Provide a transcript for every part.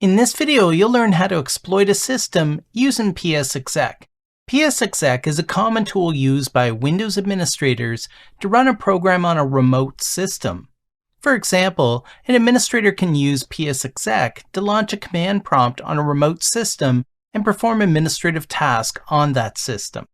In this video, you'll learn how to exploit a system using PsExec. PsExec is a common tool used by Windows administrators to run a program on a remote system. For example, an administrator can use PsExec to launch a command prompt on a remote system and perform administrative tasks on that system.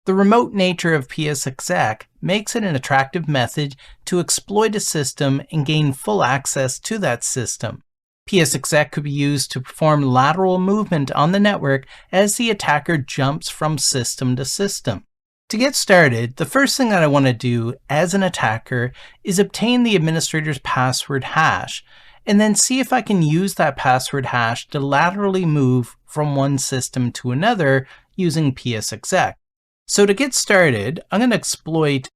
The remote nature of PsExec makes it an attractive method to exploit a system and gain full access to that system. PsExec could be used to perform lateral movement on the network as the attacker jumps from system to system. To get started, the first thing that I want to do as an attacker is obtain the administrator's password hash, and then see if I can use that password hash to laterally move from one system to another using PsExec. So to get started, I'm going to exploit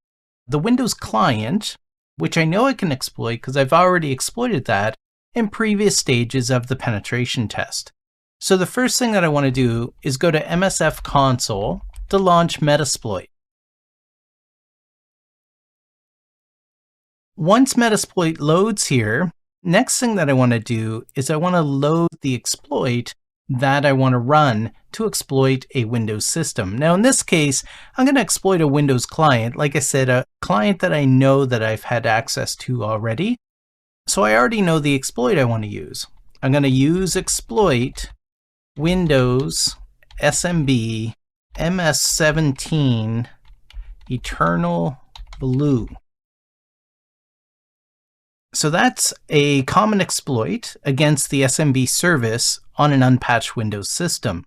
the Windows client, which I know I can exploit because I've already exploited that in previous stages of the penetration test. So the first thing that I want to do is go to MSF console to launch Metasploit. Once Metasploit loads here, next thing that I want to do is I want to load the exploit that I want to run to exploit a Windows system. Now in this case, I'm going to exploit a Windows client. Like I said, a client that I know that I've had access to already. So I already know the exploit I want to use. I'm going to use exploit Windows SMB MS17 Eternal Blue. So that's a common exploit against the SMB service on an unpatched Windows system.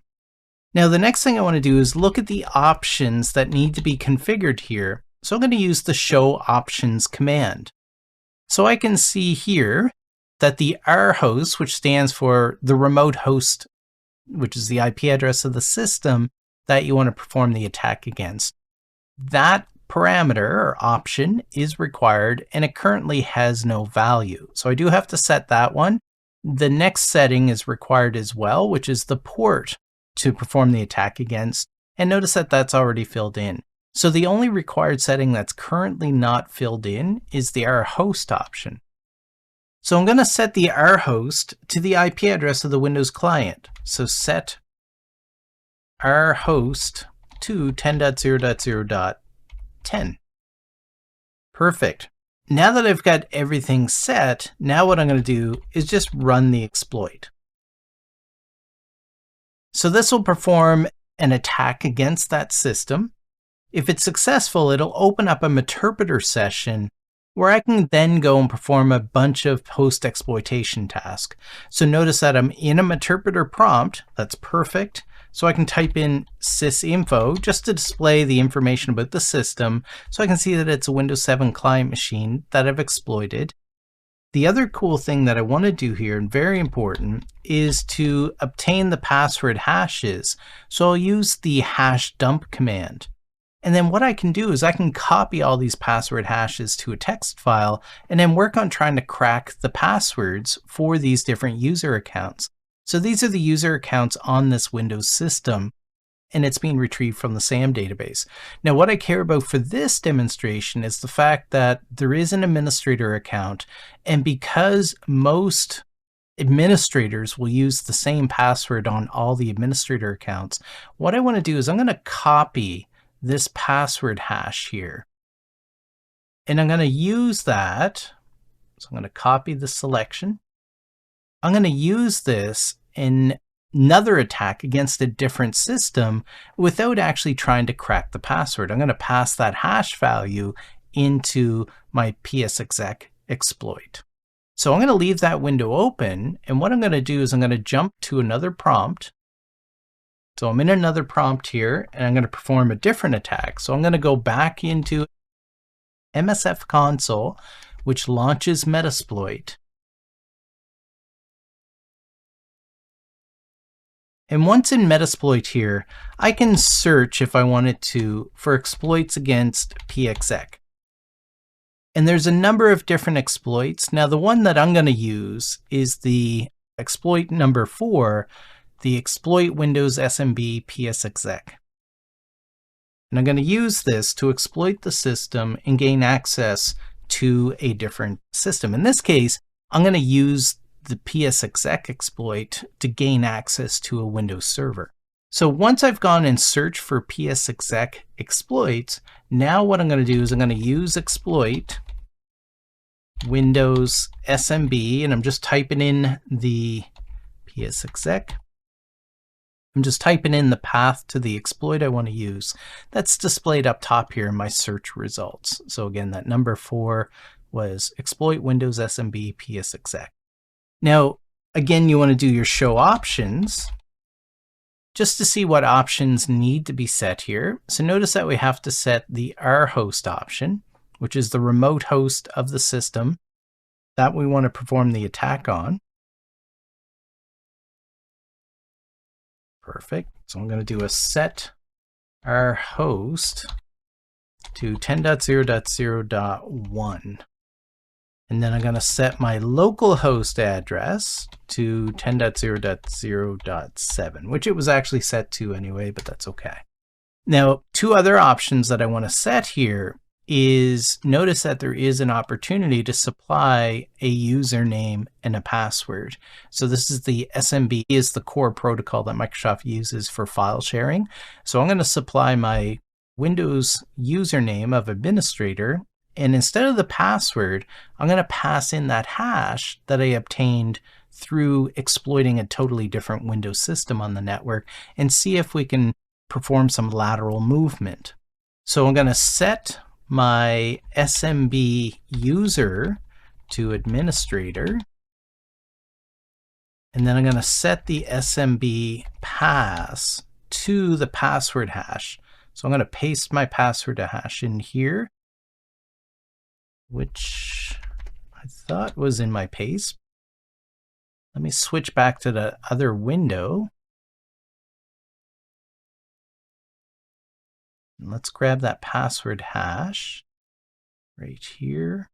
Now the next thing I want to do is look at the options that need to be configured here. So I'm going to use the show options command. So I can see here that the rhost, which stands for the remote host, which is the IP address of the system that you want to perform the attack against, that parameter or option is required and it currently has no value. So I do have to set that one. The next setting is required as well, which is the port to perform the attack against. And notice that that's already filled in. So the only required setting that's currently not filled in is the rhost option. So I'm going to set the rhost to the IP address of the Windows client. So set rhost to 10.0.0.10. Perfect. Now that I've got everything set, now what I'm going to do is just run the exploit. So this will perform an attack against that system. If it's successful, it'll open up a Meterpreter session where I can then go and perform a bunch of post-exploitation tasks. So notice that I'm in a Meterpreter prompt. That's perfect. So I can type in sysinfo just to display the information about the system. So I can see that it's a Windows 7 client machine that I've exploited. The other cool thing that I want to do here, and very important, is to obtain the password hashes. So I'll use the hash dump command. And then what I can do is I can copy all these password hashes to a text file and then work on trying to crack the passwords for these different user accounts. So these are the user accounts on this Windows system, and it's being retrieved from the SAM database. Now what I care about for this demonstration is the fact that there is an administrator account, and because most administrators will use the same password on all the administrator accounts, what I want to do is I'm going to copy this password hash here. And I'm going to use that. So I'm going to copy the selection. I'm going to use this in another attack against a different system without actually trying to crack the password. I'm going to pass that hash value into my PsExec exploit. So I'm going to leave that window open. And what I'm going to do is I'm going to jump to another prompt. So I'm in another prompt here, and I'm going to perform a different attack. So I'm going to go back into MSF console, which launches Metasploit. And once in Metasploit here, I can search if I wanted to for exploits against PsExec. And there's a number of different exploits. Now the one that I'm going to use is the exploit number 4, the exploit Windows SMB PsExec. And I'm going to use this to exploit the system and gain access to a different system. In this case, I'm going to use the PsExec exploit to gain access to a Windows server. So once I've gone and searched for PsExec exploits, now what I'm going to do is I'm going to use exploit Windows SMB, and I'm just typing in the PsExec. I'm just typing in the path to the exploit I want to use. That's displayed up top here in my search results. So again, that number 4 was exploit Windows SMB PsExec. Now, again, you want to do your show options just to see what options need to be set here. So notice that we have to set the rhost option, which is the remote host of the system that we want to perform the attack on. Perfect. So I'm going to do a set rhost to 10.0.0.1. And then I'm going to set my local host address to 10.0.0.7, which it was actually set to anyway, but that's okay. Now, two other options that I want to set here is notice that there is an opportunity to supply a username and a password. So this is the SMB, is the core protocol that Microsoft uses for file sharing. So I'm going to supply my Windows username of administrator, and instead of the password, I'm going to pass in that hash that I obtained through exploiting a totally different Windows system on the network and see if we can perform some lateral movement. So I'm going to set my SMB user to administrator, and then I'm going to set the SMB pass to the password hash. So I'm going to paste my password hash in here, which I thought was in my paste. Let me switch back to the other window. And let's grab that password hash right here.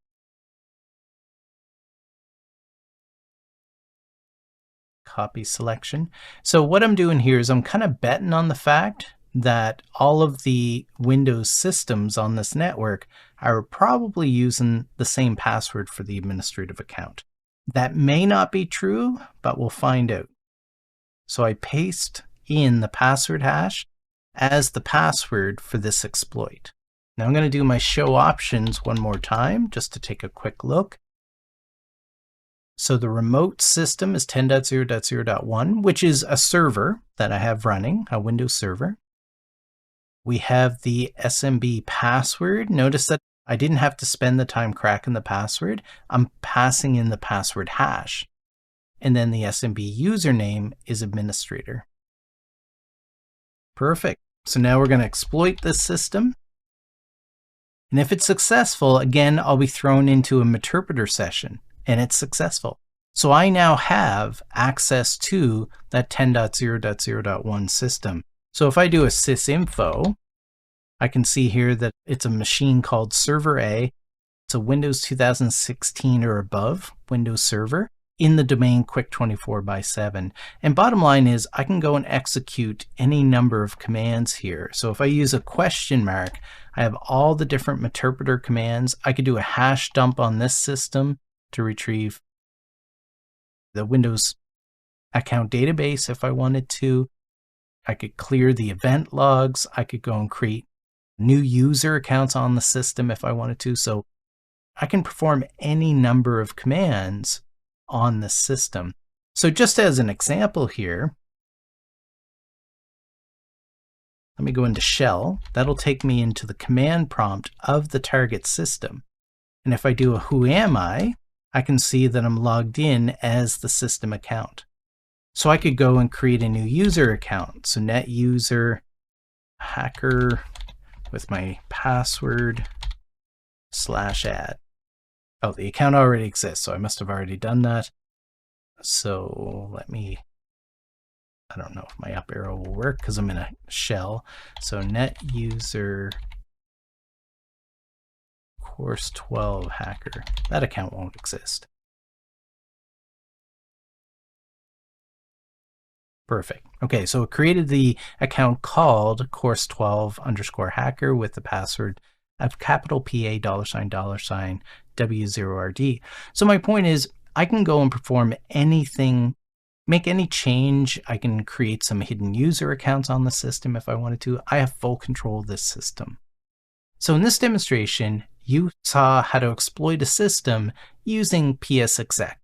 Copy selection. So what I'm doing here is I'm kind of betting on the fact that all of the Windows systems on this network are probably using the same password for the administrative account. That may not be true, but we'll find out. So I paste in the password hash as the password for this exploit. Now I'm going to do my show options one more time just to take a quick look. So the remote system is 10.0.0.1, which is a server that I have running, a Windows server. We have the SMB password. Notice that I didn't have to spend the time cracking the password. I'm passing in the password hash. And then the SMB username is administrator. Perfect. So now we're going to exploit this system. And if it's successful, again, I'll be thrown into a meterpreter session, and it's successful. So I now have access to that 10.0.0.1 system. So if I do a sysinfo, I can see here that it's a machine called Server A. It's a Windows 2016 or above Windows server in the domain quick 24/7. And bottom line is I can go and execute any number of commands here. So if I use a question mark, I have all the different meterpreter commands. I could do a hash dump on this system to retrieve the Windows account database if I wanted to. I could clear the event logs. I could go and create new user accounts on the system if I wanted to. So I can perform any number of commands on the system. So just as an example here, let me go into shell. That'll take me into the command prompt of the target system. And if I do a who am I can see that I'm logged in as the system account. So I could go and create a new user account. So net user hacker with my password /add. Oh, the account already exists, so I must have already done that. So let me, I don't know if my up arrow will work because I'm in a shell. So net user course 12 hacker. That account won't exist. Perfect. Okay, so it created the account called course12_hacker with the password of capital PA $$ $W0RD. So my point is I can go and perform anything, make any change. I can create some hidden user accounts on the system if I wanted to. I have full control of this system. So in this demonstration, you saw how to exploit a system using PsExec.